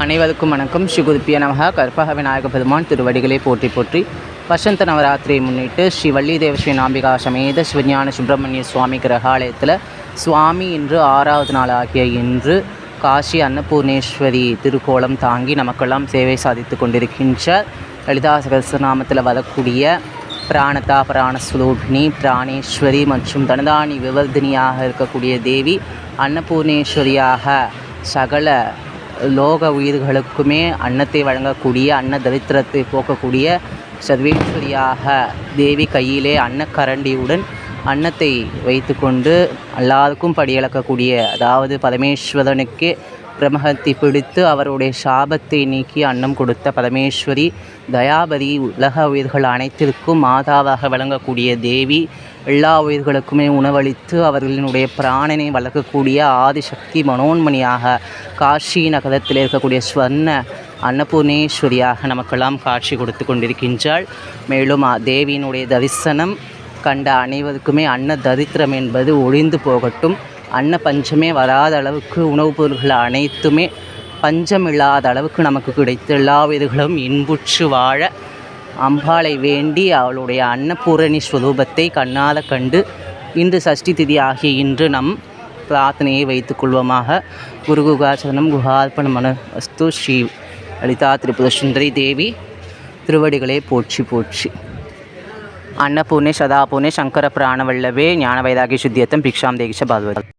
அனைவருக்கும் வணக்கம். ஸ்ரீகுருப்பிய நமக. கற்பக விநாயக பெருமான் திருவடிகளை போற்றி போற்றி. வசந்த நவராத்திரியை முன்னிட்டு ஸ்ரீ வள்ளி தேவஸ்ரீ நாம்பிகா சமேத சிவஞான சுப்பிரமணிய சுவாமி கிரகாலயத்தில் சுவாமி இன்று 6வது நாள் ஆகிய இன்று காசி அன்னபூர்ணேஸ்வரி திருக்கோலம் தாங்கி நமக்கெல்லாம் சேவை சாதித்து கொண்டிருக்கின்றார். லலிதா சகஸ்ரநாமத்தில் வரக்கூடிய பிராணதா பிராணஸ்வரூபிணி பிராணேஸ்வரி மற்றும் தனதானி விவர்தினியாக இருக்கக்கூடிய தேவி அன்னபூர்ணேஸ்வரியாக சகல லோக உயிர்களுக்குமே அன்னத்தை வழங்கக்கூடிய அன்ன தரித்திரத்தை போக்கக்கூடிய சர்வேஸ்வரியாக தேவி கையிலே அன்னக்கரண்டியுடன் அன்னத்தை வைத்து கொண்டு எல்லாருக்கும் படியளக்கக்கூடிய, அதாவது பரமேஸ்வரனுக்கே பிரம்மஹத்தி பிடித்து அவருடைய சாபத்தை நீக்கி அன்னம் கொடுத்த பரமேஸ்வரி தயாபதி உலக உயிர்கள் அனைத்திற்கும் மாதாவாக விளங்கக்கூடிய தேவி எல்லா உயிர்களுக்குமே உணவளித்து அவர்களினுடைய பிராணனை வளர்க்கக்கூடிய ஆதிசக்தி மனோன்மணியாக காஷி நகரத்தில் இருக்கக்கூடிய ஸ்வர்ண அன்னபூர்ணேஸ்வரியாக நமக்கெல்லாம் காட்சி கொடுத்து கொண்டிருக்கின்றாள். மேலும் தேவியினுடைய தரிசனம் கண்ட அனைவருக்குமே அன்ன தரித்திரம் என்பது ஒழிந்து போகட்டும், அன்ன பஞ்சமே வராத அளவுக்கு உணவுப் பொருட்கள் அனைத்துமே பஞ்சமில்லாத அளவுக்கு நமக்கு கிடைத்து எல்லா உயிர்களும் இன்புற்று வாழ அம்பாளை வேண்டி அவளுடைய அன்னபூரணி ஸ்வரூபத்தை கண்ணால் கண்டு இன்று சஷ்டி திதி ஆகிய இன்று நம் பிரார்த்தனையை வைத்துக் கொள்வோமாக. குருகுகாச்சரணம் குஹார்ப்பண மன வஸ்து. ஸ்ரீ லலிதா திரிபுர சுந்தரி தேவி திருவடிகளே போற்றி போற்றி. अन्नपूर्णे सदापूर्णे शंकर प्राणवल्लभे ज्ञान वैराग्य शुद्ध्यर्थं भिक्षां देहि च भागवत.